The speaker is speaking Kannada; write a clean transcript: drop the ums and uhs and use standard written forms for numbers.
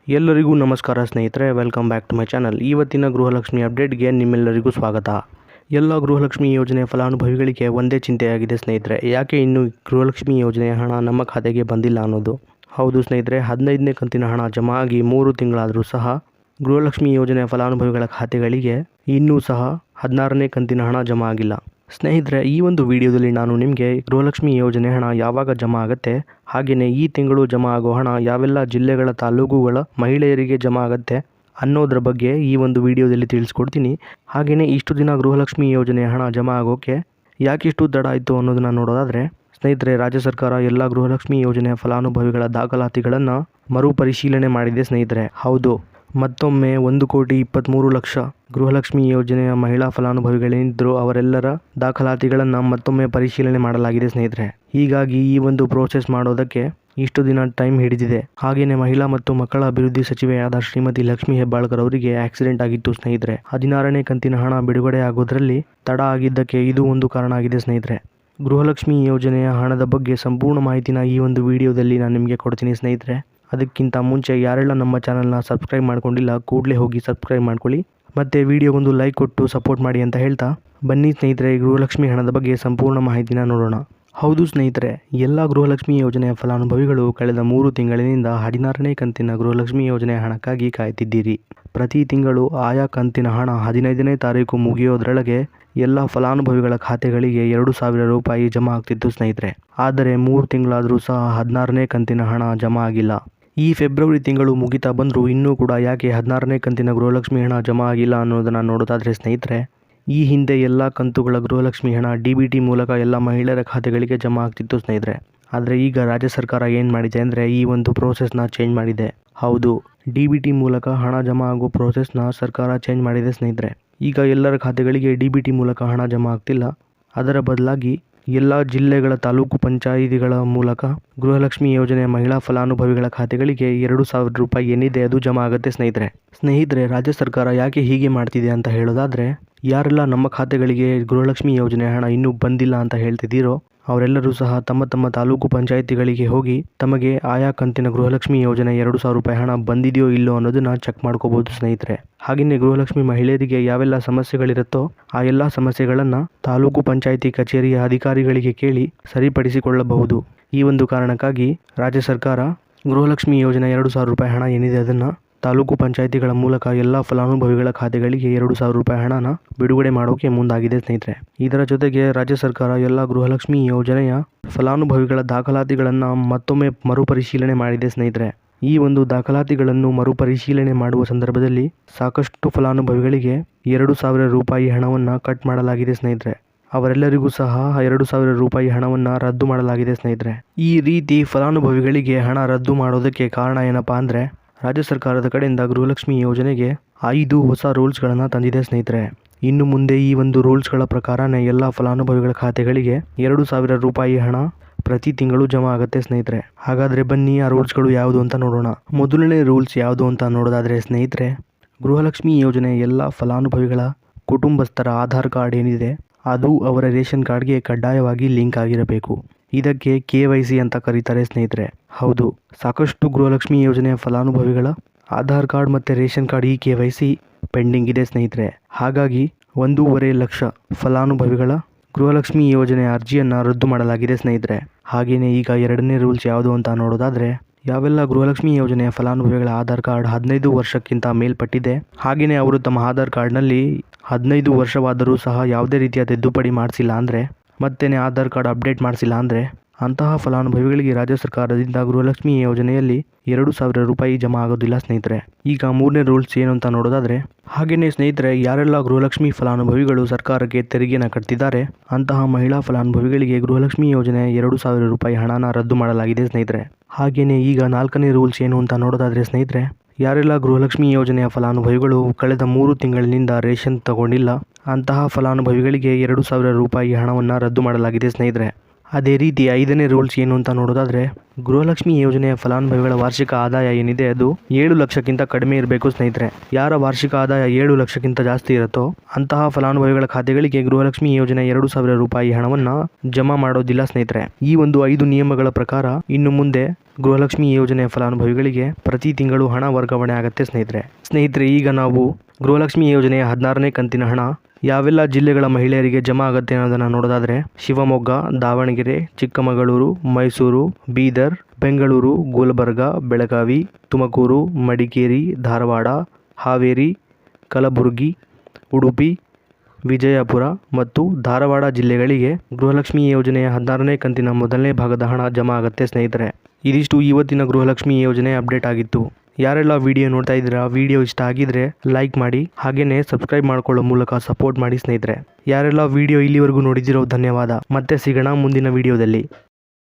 ಎಲ್ಲರಿಗೂ ನಮಸ್ಕಾರ ಸ್ನೇಹಿತರೆ, welcome back to my channel. ಇವತ್ತಿನ ಗೃಹಲಕ್ಷ್ಮಿ ಅಪ್ಡೇಟ್ಗೆ ನಿಮ್ಮೆಲ್ಲರಿಗೂ ಸ್ವಾಗತ. ಎಲ್ಲ ಗೃಹಲಕ್ಷ್ಮಿ ಯೋಜನೆ ಫಲಾನುಭವಿಗಳಿಗೆ ಒಂದೇ ಚಿಂತೆಯಾಗಿದೆ ಸ್ನೇಹಿತರೆ. ಯಾಕೆ ಇನ್ನೂ ಗೃಹಲಕ್ಷ್ಮಿ ಯೋಜನೆಯ ಹಣ ನಮ್ಮ ಖಾತೆಗೆ ಬಂದಿಲ್ಲ ಅನ್ನೋದು. ಹೌದು ಸ್ನೇಹಿತರೆ, 15ನೇ ಕಂತಿನ ಹಣ ಜಮಾ ಆಗಿ 3 ತಿಂಗಳಾದರೂ ಸಹ ಗೃಹಲಕ್ಷ್ಮಿ ಯೋಜನೆಯ ಫಲಾನುಭವಿಗಳ ಖಾತೆಗಳಿಗೆ ಇನ್ನೂ ಸಹ 16ನೇ ಕಂತಿನ ಹಣ ಜಮಾ ಆಗಿಲ್ಲ. ಸ್ನೇಹಿತರೆ, ಈ ಒಂದು ವಿಡಿಯೋದಲ್ಲಿ ನಾನು ನಿಮಗೆ ಗೃಹಲಕ್ಷ್ಮಿ ಯೋಜನೆ ಹಣ ಯಾವಾಗ ಜಮಾ ಆಗುತ್ತೆ, ಹಾಗೆಯೇ ಈ ತಿಂಗಳು ಜಮಾ ಆಗೋ ಹಣ ಯಾವೆಲ್ಲ ಜಿಲ್ಲೆಗಳ ತಾಲೂಕುಗಳ ಮಹಿಳೆಯರಿಗೆ ಜಮಾ ಆಗುತ್ತೆ ಅನ್ನೋದ್ರ ಬಗ್ಗೆ ಈ ಒಂದು ವಿಡಿಯೋದಲ್ಲಿ ತಿಳಿಸ್ಕೊಡ್ತೀನಿ. ಹಾಗೆಯೇ ಇಷ್ಟು ದಿನ ಗೃಹಲಕ್ಷ್ಮಿ ಯೋಜನೆಯ ಹಣ ಜಮಾ ಆಗೋಕ್ಕೆ ಯಾಕಿಷ್ಟು ತಡ ಆಯಿತು ಅನ್ನೋದನ್ನು ನೋಡೋದಾದರೆ, ಸ್ನೇಹಿತರೆ, ರಾಜ್ಯ ಸರ್ಕಾರ ಎಲ್ಲ ಗೃಹಲಕ್ಷ್ಮಿ ಯೋಜನೆಯ ಫಲಾನುಭವಿಗಳ ದಾಖಲಾತಿಗಳನ್ನು ಮರುಪರಿಶೀಲನೆ ಮಾಡಿದೆ ಸ್ನೇಹಿತರೆ. ಹೌದು, ಮತ್ತೊಮ್ಮೆ 1,23,00,000 ಗೃಹಲಕ್ಷ್ಮಿ ಯೋಜನೆಯ ಮಹಿಳಾ ಫಲಾನುಭವಿಗಳೇನಿದ್ದರು ಅವರೆಲ್ಲರ ದಾಖಲಾತಿಗಳನ್ನು ಮತ್ತೊಮ್ಮೆ ಪರಿಶೀಲನೆ ಮಾಡಲಾಗಿದೆ ಸ್ನೇಹಿತರೆ. ಹೀಗಾಗಿ ಈ ಒಂದು ಪ್ರೋಸೆಸ್ ಮಾಡೋದಕ್ಕೆ ಇಷ್ಟು ದಿನ ಟೈಮ್ ಹಿಡಿದಿದೆ. ಹಾಗೆಯೇ ಮಹಿಳಾ ಮತ್ತು ಮಕ್ಕಳ ಅಭಿವೃದ್ಧಿ ಸಚಿವೆಯಾದ ಶ್ರೀಮತಿ ಲಕ್ಷ್ಮಿ ಹೆಬ್ಬಾಳ್ಕರ್ ಅವರಿಗೆ ಆಕ್ಸಿಡೆಂಟ್ ಆಗಿತ್ತು ಸ್ನೇಹಿತರೆ. 16ನೇ ಕಂತಿನ ಹಣ ಬಿಡುಗಡೆ ಆಗೋದ್ರಲ್ಲಿ ತಡ ಆಗಿದ್ದಕ್ಕೆ ಇದು ಒಂದು ಕಾರಣ ಆಗಿದೆ ಸ್ನೇಹಿತರೆ. ಗೃಹಲಕ್ಷ್ಮಿ ಯೋಜನೆಯ ಹಣದ ಬಗ್ಗೆ ಸಂಪೂರ್ಣ ಮಾಹಿತಿನ ಈ ಒಂದು ವಿಡಿಯೋದಲ್ಲಿ ನಾನು ನಿಮಗೆ ಕೊಡ್ತೀನಿ ಸ್ನೇಹಿತರೆ. ಅದಕ್ಕಿಂತ ಮುಂಚೆ ಯಾರೆಲ್ಲ ನಮ್ಮ ಚಾನಲ್ನ ಸಬ್ಸ್ಕ್ರೈಬ್ ಮಾಡ್ಕೊಂಡಿಲ್ಲ ಕೂಡಲೇ ಹೋಗಿ ಸಬ್ಸ್ಕ್ರೈಬ್ ಮಾಡ್ಕೊಳ್ಳಿ, ಮತ್ತು ವಿಡಿಯೋಗೊಂದು ಲೈಕ್ ಕೊಟ್ಟು ಸಪೋರ್ಟ್ ಮಾಡಿ ಅಂತ ಹೇಳ್ತಾ ಬನ್ನಿ ಸ್ನೇಹಿತರೆ, ಗೃಹಲಕ್ಷ್ಮಿ ಹಣದ ಬಗ್ಗೆ ಸಂಪೂರ್ಣ ಮಾಹಿತಿನ ನೋಡೋಣ. ಹೌದು ಸ್ನೇಹಿತರೆ, ಎಲ್ಲ ಗೃಹಲಕ್ಷ್ಮಿ ಯೋಜನೆಯ ಫಲಾನುಭವಿಗಳು ಕಳೆದ 3 ತಿಂಗಳಿನಿಂದ 16ನೇ ಕಂತಿನ ಗೃಹಲಕ್ಷ್ಮಿ ಯೋಜನೆಯ ಹಣಕ್ಕಾಗಿ ಕಾಯ್ತಿದ್ದೀರಿ. ಪ್ರತಿ ತಿಂಗಳು ಆಯಾ ಕಂತಿನ ಹಣ 15ನೇ ತಾರೀಕು ಮುಗಿಯೋದ್ರೊಳಗೆ ಎಲ್ಲ ಫಲಾನುಭವಿಗಳ ಖಾತೆಗಳಿಗೆ 2,000 ರೂಪಾಯಿ ಜಮಾ ಆಗ್ತಿತ್ತು ಸ್ನೇಹಿತರೆ. ಆದರೆ 3 ತಿಂಗಳಾದರೂ ಸಹ 16ನೇ ಕಂತಿನ ಹಣ ಜಮಾ ಆಗಿಲ್ಲ. ಈ ಫೆಬ್ರವರಿ ತಿಂಗಳು ಮುಗಿತಾ ಬಂದರೂ ಇನ್ನೂ ಕೂಡ ಯಾಕೆ 16ನೇ ಕಂತಿನ ಗೃಹಲಕ್ಷ್ಮಿ ಹಣ ಜಮಾ ಆಗಿಲ್ಲ ಅನ್ನೋದನ್ನು ನೋಡೋದಾದರೆ ಸ್ನೇಹಿತರೆ, ಈ ಹಿಂದೆ ಎಲ್ಲ ಕಂತುಗಳ ಗೃಹಲಕ್ಷ್ಮಿ ಹಣ DBT ಮೂಲಕ ಎಲ್ಲ ಮಹಿಳೆಯರ ಖಾತೆಗಳಿಗೆ ಜಮಾ ಆಗ್ತಿತ್ತು ಸ್ನೇಹಿತರೆ. ಆದರೆ ಈಗ ರಾಜ್ಯ ಸರ್ಕಾರ ಏನು ಮಾಡಿದೆ ಅಂದರೆ ಈ ಒಂದು ಪ್ರೋಸೆಸ್ನ ಚೇಂಜ್ ಮಾಡಿದೆ. ಹೌದು, DBT ಮೂಲಕ ಹಣ ಜಮಾ ಆಗೋ ಪ್ರೋಸೆಸ್ನ ಸರ್ಕಾರ ಚೇಂಜ್ ಮಾಡಿದೆ ಸ್ನೇಹಿತರೆ. ಈಗ ಎಲ್ಲರ ಖಾತೆಗಳಿಗೆ DBT ಮೂಲಕ ಹಣ ಜಮಾ ಆಗ್ತಿಲ್ಲ. ಅದರ ಬದಲಾಗಿ ಎಲ್ಲ ಜಿಲ್ಲೆಗಳ ತಾಲೂಕು ಪಂಚಾಯಿತಿಗಳ ಮೂಲಕ ಗೃಹಲಕ್ಷ್ಮಿ ಯೋಜನೆಯ ಮಹಿಳಾ ಫಲಾನುಭವಿಗಳ ಖಾತೆಗಳಿಗೆ 2,000 ರೂಪಾಯಿ ಏನಿದೆ ಅದು ಜಮಾ ಆಗುತ್ತೆ ಸ್ನೇಹಿತರೆ, ರಾಜ್ಯ ಸರ್ಕಾರ ಯಾಕೆ ಹೀಗೆ ಮಾಡ್ತಿದೆ ಅಂತ ಹೇಳೋದಾದರೆ, ಯಾರೆಲ್ಲ ನಮ್ಮ ಖಾತೆಗಳಿಗೆ ಗೃಹಲಕ್ಷ್ಮಿ ಯೋಜನೆ ಹಣ ಇನ್ನೂ ಬಂದಿಲ್ಲ ಅಂತ ಹೇಳ್ತಿದ್ದೀರೋ ಅವರೆಲ್ಲರೂ ಸಹ ತಮ್ಮ ತಮ್ಮ ತಾಲೂಕು ಪಂಚಾಯಿತಿಗಳಿಗೆ ಹೋಗಿ ತಮಗೆ ಆಯಾ ಕಂತಿನ ಗೃಹಲಕ್ಷ್ಮಿ ಯೋಜನೆ 2,000 ರೂಪಾಯಿ ಹಣ ಬಂದಿದೆಯೋ ಇಲ್ಲೋ ಅನ್ನೋದನ್ನು ಚೆಕ್ ಮಾಡ್ಕೋಬೋದು ಸ್ನೇಹಿತರೆ. ಹಾಗೆಯೇ ಗೃಹಲಕ್ಷ್ಮಿ ಮಹಿಳೆಯರಿಗೆ ಯಾವೆಲ್ಲ ಸಮಸ್ಯೆಗಳಿರುತ್ತೋ ಆ ಎಲ್ಲ ಸಮಸ್ಯೆಗಳನ್ನು ತಾಲೂಕು ಪಂಚಾಯಿತಿ ಕಚೇರಿಯ ಅಧಿಕಾರಿಗಳಿಗೆ ಕೇಳಿ ಸರಿಪಡಿಸಿಕೊಳ್ಳಬಹುದು. ಈ ಒಂದು ಕಾರಣಕ್ಕಾಗಿ ರಾಜ್ಯ ಸರ್ಕಾರ ಗೃಹಲಕ್ಷ್ಮಿ ಯೋಜನೆ 2,000 ರೂಪಾಯಿ ಹಣ ಏನಿದೆ ಅದನ್ನು ತಾಲೂಕು ಪಂಚಾಯಿತಿಗಳ ಮೂಲಕ ಎಲ್ಲ ಫಲಾನುಭವಿಗಳ ಖಾತೆಗಳಿಗೆ 2,000 ರೂಪಾಯಿ ಹಣನ ಬಿಡುಗಡೆ ಮಾಡೋಕೆ ಮುಂದಾಗಿದೆ ಸ್ನೇಹಿತರೆ. ಇದರ ಜೊತೆಗೆ ರಾಜ್ಯ ಸರ್ಕಾರ ಎಲ್ಲ ಗೃಹಲಕ್ಷ್ಮಿ ಯೋಜನೆಯ ಫಲಾನುಭವಿಗಳ ದಾಖಲಾತಿಗಳನ್ನು ಮತ್ತೊಮ್ಮೆ ಮರುಪರಿಶೀಲನೆ ಮಾಡಿದೆ ಸ್ನೇಹಿತರೆ. ಈ ಒಂದು ದಾಖಲಾತಿಗಳನ್ನು ಮರುಪರಿಶೀಲನೆ ಮಾಡುವ ಸಂದರ್ಭದಲ್ಲಿ ಸಾಕಷ್ಟು ಫಲಾನುಭವಿಗಳಿಗೆ 2,000 ರೂಪಾಯಿ ಹಣವನ್ನು ಕಟ್ ಮಾಡಲಾಗಿದೆ ಸ್ನೇಹಿತರೆ. ಅವರೆಲ್ಲರಿಗೂ ಸಹ 2,000 ರೂಪಾಯಿ ಹಣವನ್ನು ರದ್ದು ಮಾಡಲಾಗಿದೆ ಸ್ನೇಹಿತರೆ. ಈ ರೀತಿ ಫಲಾನುಭವಿಗಳಿಗೆ ಹಣ ರದ್ದು ಮಾಡೋದಕ್ಕೆ ಕಾರಣ ಏನಪ್ಪಾ ಅಂದರೆ, ರಾಜ್ಯ ಸರ್ಕಾರದ ಕಡೆಯಿಂದ ಗೃಹಲಕ್ಷ್ಮಿ ಯೋಜನೆಗೆ 5 ಹೊಸ ರೂಲ್ಸ್ಗಳನ್ನು ತಂದಿದೆ ಸ್ನೇಹಿತರೆ. ಇನ್ನು ಮುಂದೆ ಈ ಒಂದು ರೂಲ್ಸ್ಗಳ ಪ್ರಕಾರನೇ ಎಲ್ಲ ಫಲಾನುಭವಿಗಳ ಖಾತೆಗಳಿಗೆ 2,000 ರೂಪಾಯಿ ಹಣ ಪ್ರತಿ ತಿಂಗಳು ಜಮಾ ಆಗುತ್ತೆ ಸ್ನೇಹಿತರೆ. ಹಾಗಾದರೆ ಬನ್ನಿ ಆ ರೂಲ್ಸ್ಗಳು ಯಾವುದು ಅಂತ ನೋಡೋಣ. ಮೊದಲನೇ ರೂಲ್ಸ್ ಯಾವುದು ಅಂತ ನೋಡೋದಾದರೆ ಸ್ನೇಹಿತರೆ, ಗೃಹಲಕ್ಷ್ಮಿ ಯೋಜನೆ ಎಲ್ಲ ಫಲಾನುಭವಿಗಳ ಕುಟುಂಬಸ್ಥರ ಆಧಾರ್ ಕಾರ್ಡ್ ಏನಿದೆ ಅದು ಅವರ ರೇಷನ್ ಕಾರ್ಡ್ಗೆ ಕಡ್ಡಾಯವಾಗಿ ಲಿಂಕ್ ಆಗಿರಬೇಕು. ಇದಕ್ಕೆ KYC ಅಂತ ಕರೀತಾರೆ ಸ್ನೇಹಿತರೆ. ಹೌದು, ಸಾಕಷ್ಟು ಗೃಹಲಕ್ಷ್ಮಿ ಯೋಜನೆಯ ಫಲಾನುಭವಿಗಳ ಆಧಾರ್ ಕಾರ್ಡ್ ಮತ್ತು ರೇಷನ್ ಕಾರ್ಡ್ KYC ಪೆಂಡಿಂಗ್ ಇದೆ ಸ್ನೇಹಿತರೆ. ಹಾಗಾಗಿ 1.5 ಲಕ್ಷ ಫಲಾನುಭವಿಗಳ ಗೃಹಲಕ್ಷ್ಮಿ ಯೋಜನೆಯ ಅರ್ಜಿಯನ್ನು ರದ್ದು ಮಾಡಲಾಗಿದೆ ಸ್ನೇಹಿತರೆ. ಹಾಗೆಯೇ ಈಗ ಎರಡನೇ ರೂಲ್ಸ್ ಯಾವುದು ಅಂತ ನೋಡೋದಾದರೆ, ಯಾವೆಲ್ಲ ಗೃಹಲಕ್ಷ್ಮಿ ಯೋಜನೆಯ ಫಲಾನುಭವಿಗಳ ಆಧಾರ್ ಕಾರ್ಡ್ 15 ವರ್ಷಕ್ಕಿಂತ ಮೇಲ್ಪಟ್ಟಿದೆ, ಹಾಗೆಯೇ ಅವರು ತಮ್ಮ ಆಧಾರ್ ಕಾರ್ಡ್ನಲ್ಲಿ 15 ವರ್ಷವಾದರೂ ಸಹ ಯಾವುದೇ ರೀತಿಯ ತಿದ್ದುಪಡಿ ಮಾಡಿಸಿಲ್ಲ ಅಂದರೆ, ಮತ್ತೇ ಆಧಾರ್ ಕಾರ್ಡ್ ಅಪ್ಡೇಟ್ ಮಾಡಿಸಿಲ್ಲ ಅಂದರೆ, ಅಂತಹ ಫಲಾನುಭವಿಗಳಿಗೆ ರಾಜ್ಯ ಸರ್ಕಾರದಿಂದ ಗೃಹಲಕ್ಷ್ಮಿ ಯೋಜನೆಯಲ್ಲಿ 2,000 ರೂಪಾಯಿ ಜಮಾ ಆಗೋದಿಲ್ಲ ಸ್ನೇಹಿತರೆ. ಈಗ ಮೂರನೇ ರೂಲ್ಸ್ ಏನು ಅಂತ ನೋಡೋದಾದರೆ, ಹಾಗೆಯೇ ಸ್ನೇಹಿತರೆ, ಯಾರೆಲ್ಲ ಗೃಹಲಕ್ಷ್ಮಿ ಫಲಾನುಭವಿಗಳು ಸರ್ಕಾರಕ್ಕೆ ತೆರಿಗೆನ ಕಟ್ತಿದ್ದಾರೆ ಅಂತಹ ಮಹಿಳಾ ಫಲಾನುಭವಿಗಳಿಗೆ ಗೃಹಲಕ್ಷ್ಮಿ ಯೋಜನೆ 2,000 ರೂಪಾಯಿ ಹಣನ ರದ್ದು ಮಾಡಲಾಗಿದೆ ಸ್ನೇಹಿತರೆ. ಹಾಗೆಯೇ ಈಗ 4ನೇ ರೂಲ್ಸ್ ಏನು ಅಂತ ನೋಡೋದಾದರೆ ಸ್ನೇಹಿತರೆ, ಯಾರೆಲ್ಲ ಗೃಹಲಕ್ಷ್ಮಿ ಯೋಜನೆಯ ಫಲಾನುಭವಿಗಳು ಕಳೆದ 3 ತಿಂಗಳಿನಿಂದ ರೇಷನ್ ತಗೊಂಡಿಲ್ಲ ಅಂತಹ ಫಲಾನುಭವಿಗಳಿಗೆ 2,000 ರೂಪಾಯಿ ಹಣವನ್ನು ರದ್ದು ಮಾಡಲಾಗಿದೆ ಸ್ನೇಹಿತರೆ. ಅದೇ ರೀತಿ 5ನೇ ರೂಲ್ಸ್ ಏನು ಅಂತ ನೋಡೋದಾದರೆ, ಗೃಹಲಕ್ಷ್ಮಿ ಯೋಜನೆಯ ಫಲಾನುಭವಿಗಳ ವಾರ್ಷಿಕ ಆದಾಯ ಏನಿದೆ ಅದು 7 ಲಕ್ಷಕ್ಕಿಂತ ಕಡಿಮೆ ಇರಬೇಕು ಸ್ನೇಹಿತರೆ. ಯಾರ ವಾರ್ಷಿಕ ಆದಾಯ 7 ಲಕ್ಷಕ್ಕಿಂತ ಜಾಸ್ತಿ ಇರುತ್ತೋ ಅಂತಹ ಫಲಾನುಭವಿಗಳ ಖಾತೆಗಳಿಗೆ ಗೃಹಲಕ್ಷ್ಮಿ ಯೋಜನೆ 2,000 ರೂಪಾಯಿ ಹಣವನ್ನು ಜಮಾ ಮಾಡೋದಿಲ್ಲ ಸ್ನೇಹಿತರೆ. ಈ ಒಂದು 5 ನಿಯಮಗಳ ಪ್ರಕಾರ ಇನ್ನು ಮುಂದೆ ಗೃಹಲಕ್ಷ್ಮಿ ಯೋಜನೆಯ ಫಲಾನುಭವಿಗಳಿಗೆ ಪ್ರತಿ ತಿಂಗಳು ಹಣ ವರ್ಗಾವಣೆ ಆಗುತ್ತೆ ಸ್ನೇಹಿತರೆ. ಈಗ ನಾವು ಗೃಹಲಕ್ಷ್ಮಿ ಯೋಜನೆಯ 16ನೇ ಕಂತಿನ ಹಣ ಯಾವೆಲ್ಲ ಜಿಲ್ಲೆಗಳ ಮಹಿಳೆಯರಿಗೆ ಜಮಾ ಆಗುತ್ತೆ ಅನ್ನೋದನ್ನು ನೋಡೋದಾದರೆ, ಶಿವಮೊಗ್ಗ, ದಾವಣಗೆರೆ, ಚಿಕ್ಕಮಗಳೂರು, ಮೈಸೂರು, ಬೀದರ್, ಬೆಂಗಳೂರು, ಗುಲ್ಬರ್ಗ, ಬೆಳಗಾವಿ, ತುಮಕೂರು, ಮಡಿಕೇರಿ, ಧಾರವಾಡ, ಹಾವೇರಿ, ಕಲಬುರಗಿ, ಉಡುಪಿ, ವಿಜಯಪುರ ಮತ್ತು ಧಾರವಾಡ ಜಿಲ್ಲೆಗಳಿಗೆ ಗೃಹಲಕ್ಷ್ಮಿ ಯೋಜನೆಯ 16ನೇ ಕಂತಿನ ಮೊದಲನೇ ಭಾಗದ ಹಣ ಜಮಾ ಆಗುತ್ತೆ ಸ್ನೇಹಿತರೆ. ಇದಿಷ್ಟು ಇವತ್ತಿನ ಗೃಹಲಕ್ಷ್ಮಿ ಯೋಜನೆ ಅಪ್ಡೇಟ್ ಆಗಿತ್ತು. ಯಾರೆಲ್ಲ ವಿಡಿಯೋ ನೋಡ್ತಾ ಇದ್ದೀರಾ, ವಿಡಿಯೋ ಇಷ್ಟ ಆಗಿದ್ರೆ ಲೈಕ್ ಮಾಡಿ, ಹಾಗೆಯೇ ಸಬ್ಸ್ಕ್ರೈಬ್ ಮಾಡ್ಕೊಳ್ಳೋ ಮೂಲಕ ಸಪೋರ್ಟ್ ಮಾಡಿ ಸ್ನೇಹಿತರೆ. ಯಾರೆಲ್ಲ ವಿಡಿಯೋ ಇಲ್ಲಿವರೆಗೂ ನೋಡಿದಿರೋ ಧನ್ಯವಾದ. ಮತ್ತೆ ಸಿಗೋಣ ಮುಂದಿನ ವಿಡಿಯೋದಲ್ಲಿ.